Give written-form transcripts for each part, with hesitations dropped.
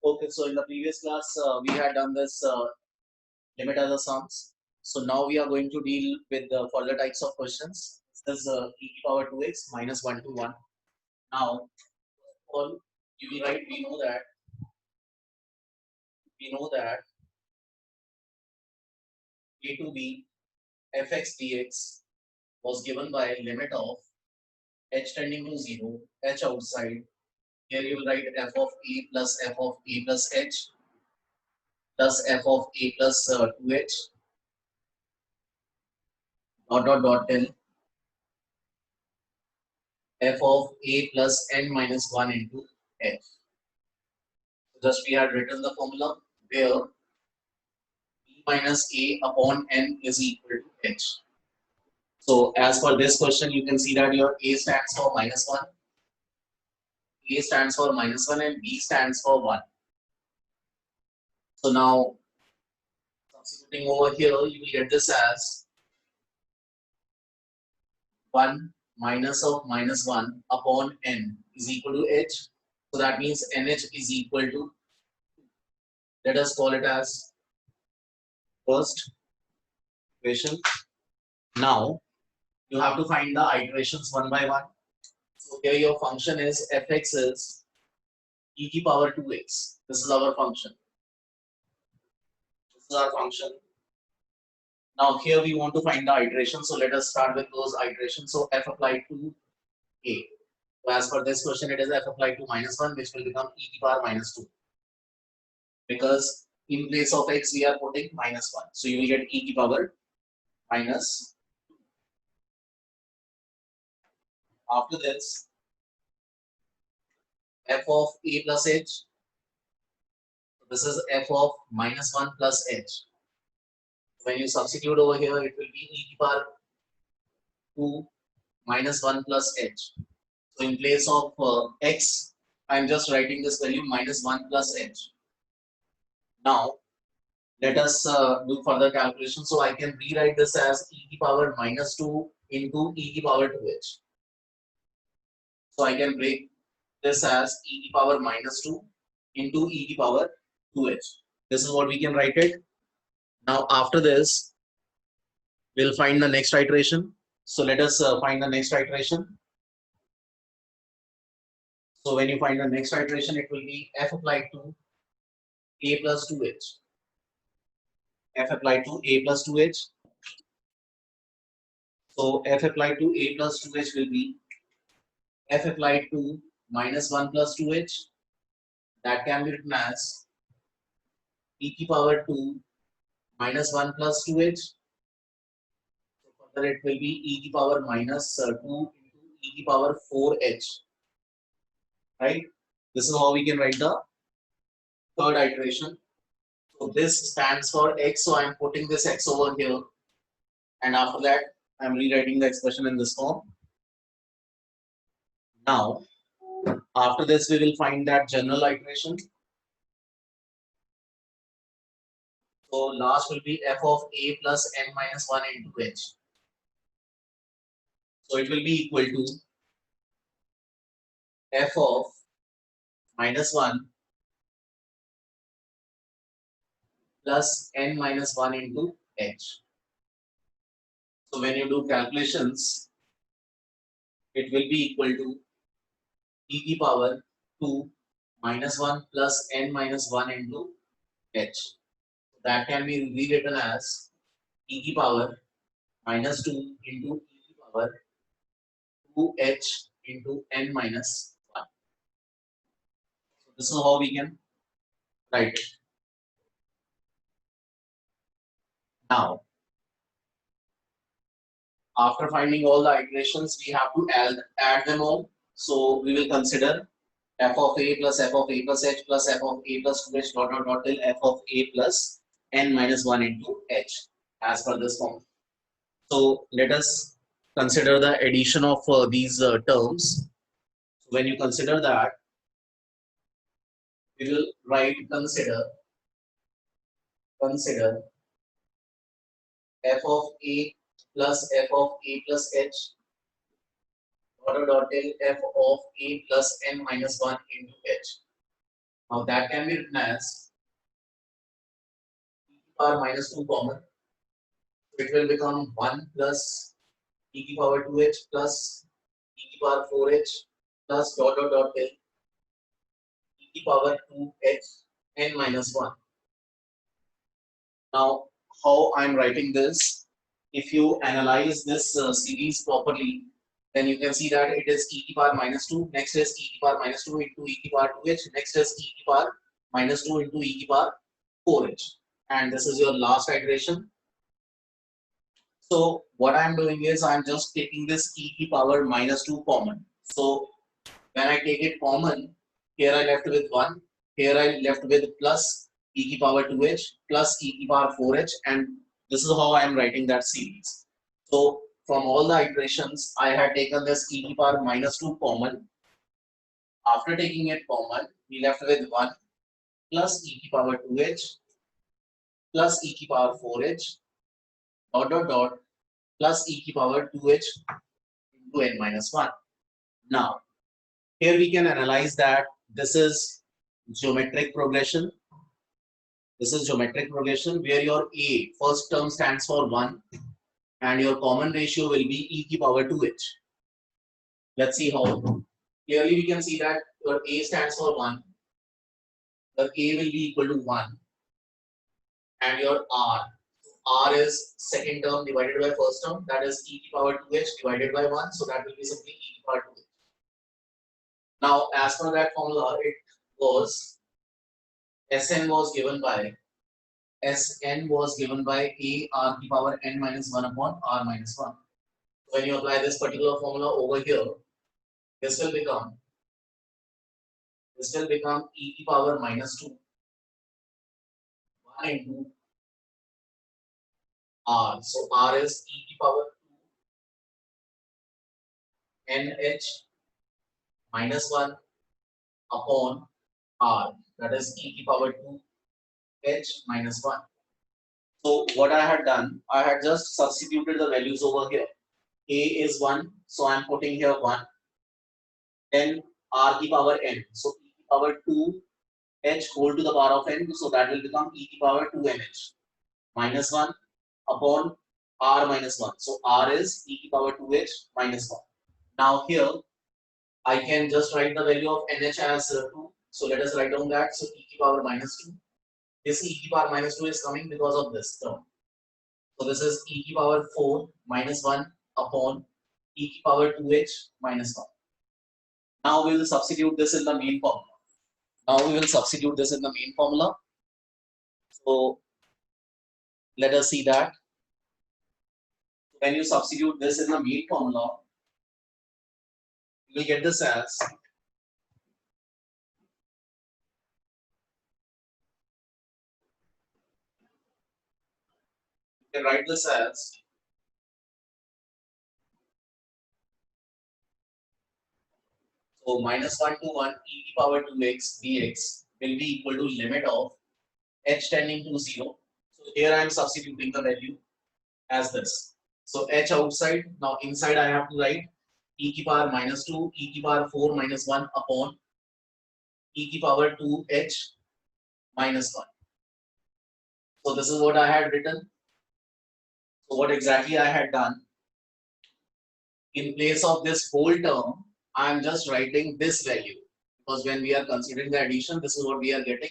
Okay, so in the previous class, we had done this limit as a sums. So now we are going to deal with the further types of questions. This is e to power 2x minus 1 to 1. Now, all you will write, we know that a to b fx dx was given by limit of h tending to 0, h outside. Here you will write f of a plus h plus f of a plus 2h dot till f of a plus n minus 1 into f. Just we had written the formula where b minus a upon n is equal to h. So as for this question, you can see that your a stands for minus 1, a stands for minus 1 and b stands for 1. So now substituting over here, you will get this as 1 minus of minus 1 upon n is equal to h. So that means nh is equal to, let us call it as first equation. Now you have to find the iterations one by one. So here your function is fx is e to power 2x. This is our function. This is our function. Now here we want to find the iteration. So let us start with those iterations. So f applied to a. So as for this question, it is f applied to minus 1, which will become e to power minus 2. Because in place of x, we are putting minus 1. So you will get e to power minus. After this, f of a plus h. This is f of minus 1 plus h. When you substitute over here, it will be e to power 2 minus 1 plus h. So in place of x, I am just writing this value minus 1 plus h. Now, let us do further calculation. So I can rewrite this as e to power minus 2 into e to power 2h. So I can break this as e to power minus 2 into e to power 2h. This is what we can write it. Now after this, we'll find the next iteration. So let us find the next iteration. So when you find the next iteration, it will be f applied to a plus 2h. F applied to a plus 2h. So f applied to a plus 2h will be f applied to minus 1 plus 2h. That can be written as e to power 2 minus 1 plus 2h. So further it will be e to power minus 2 into e to power 4h. Right? This is how we can write the third iteration. So this stands for x. So I am putting this x over here. And after that, I am rewriting the expression in this form. Now, after this, we will find that general iteration. So last will be f of a plus n minus 1 into h. So it will be equal to f of minus 1 plus n minus 1 into h. So when you do calculations, it will be equal to e to power 2 minus 1 plus n minus 1 into h. That can be rewritten as e to power minus 2 into e to power 2h into n minus 1. So this is how we can write it. Now, after finding all the iterations, we have to add them all. So we will consider f of a plus f of a plus h plus f of a plus 2h dot till f of a plus n minus 1 into h as per this form. So let us consider the addition of these terms. So when you consider that, we will write consider f of a plus f of a plus h dot till f of a plus n minus 1 into h. Now that can be written as e to the power minus 2 common. So it will become 1 plus e to the power 2h plus e to the power 4h plus dot dot dot till e to the power 2h n minus 1. Now, how I'm writing this, if you analyze this series properly, then you can see that it is e to the power minus 2, next is e to the power minus 2 into e to the power 2h, next is e to the power minus 2 into e to the power 4h. And this is your last iteration. So what I'm doing is I'm just taking this e to the power minus 2 common. So when I take it common, here I left with 1, here I left with plus e to the power 2h plus e to the power 4h, and this is how I am writing that series. So from all the iterations, I had taken this e to the power minus 2 common. After taking it common, we left with 1 plus e to the power 2h plus e to the power 4h dot dot dot plus e to the power 2h into n minus 1. Now, here we can analyze that this is geometric progression. This is geometric progression where your a first term stands for 1 and your common ratio will be e to the power 2h. Let's see how. Clearly we can see that your a stands for 1, your a will be equal to 1, and your r is second term divided by first term, that is e to the power 2h divided by 1, so that will be simply e to the power 2h. Now as per that formula, it was Sn was given by a r to the power n minus 1 upon r minus 1. So when you apply this particular formula over here, this will become e to the power minus 2 1 into r. So r is e to the power 2 nh minus 1 upon r, that is e to the power 2 h minus 1. So what I had done, I had just substituted the values over here. A is 1, so I am putting here 1. Then r to the power n, so e to the power 2 h whole to the power of n, so that will become e to the power 2 nh minus 1 upon r minus 1. So r is e to the power 2h minus 1. Now here I can just write the value of nh as 2. So let us write down that. So e to the power minus 2. This e to the power minus 2 is coming because of this term. So this is e to the power 4 minus 1 upon e to the power 2h minus 1. Now we will substitute this in the main formula. So let us see that. When you substitute this in the main formula, you will get this as you can write this as so minus 1 to 1 e to the power 2x dx will be equal to limit of h tending to 0. So here I am substituting the value as this. So h outside, now inside I have to write e to the power minus 2 e to the power 4 minus 1 upon e to the power 2h minus 1. So this is what I had written. So what exactly I had done, in place of this whole term, I am just writing this value, because when we are considering the addition, this is what we are getting.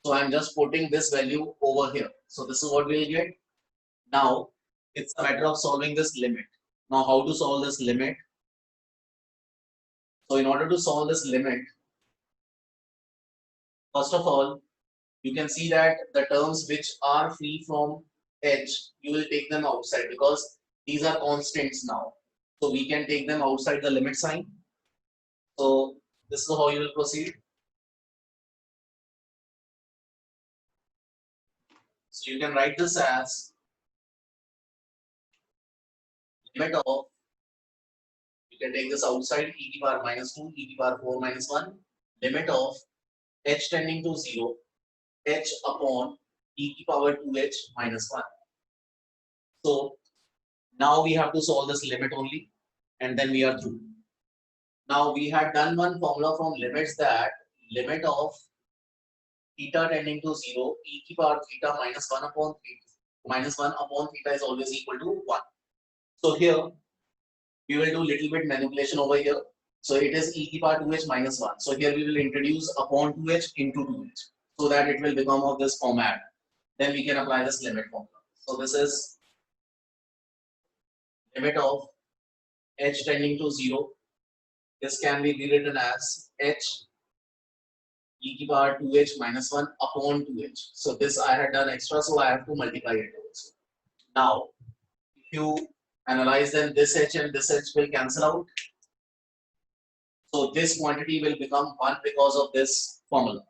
So I am just putting this value over here. So this is what we will get. Now it's a matter of solving this limit. Now how to solve this limit? So in order to solve this limit, first of all, you can see that the terms which are free from h, you will take them outside because these are constants now. So we can take them outside the limit sign. So this is how you will proceed. So you can write this as limit of, you can take this outside, e to the power minus 2 e to the power 4 minus 1, limit of h tending to 0 h upon e to the power 2h minus 1. So now we have to solve this limit only, and then we are through. Now we had done one formula from limits, that limit of theta tending to 0, e की power theta minus 1 upon theta. Minus 1 upon theta is always equal to 1. So here, we will do little bit manipulation over here. So it is e की power 2h minus 1. So here we will introduce upon 2h into 2h. So that it will become of this format. Then we can apply this limit formula. So this is limit of h tending to 0. This can be rewritten as h e की power 2h minus 1 upon 2h. So this I had done extra, so I have to multiply it also. Now, if you analyze, then this h and this h will cancel out. So this quantity will become 1 because of this formula.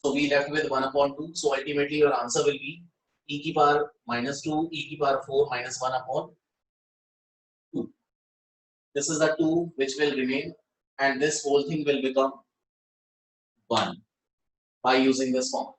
So we left with 1 upon 2. So ultimately your answer will be e की power minus 2, e की power 4 minus 1 upon 2. This is the 2 which will remain, and this whole thing will become 1 by using this formula.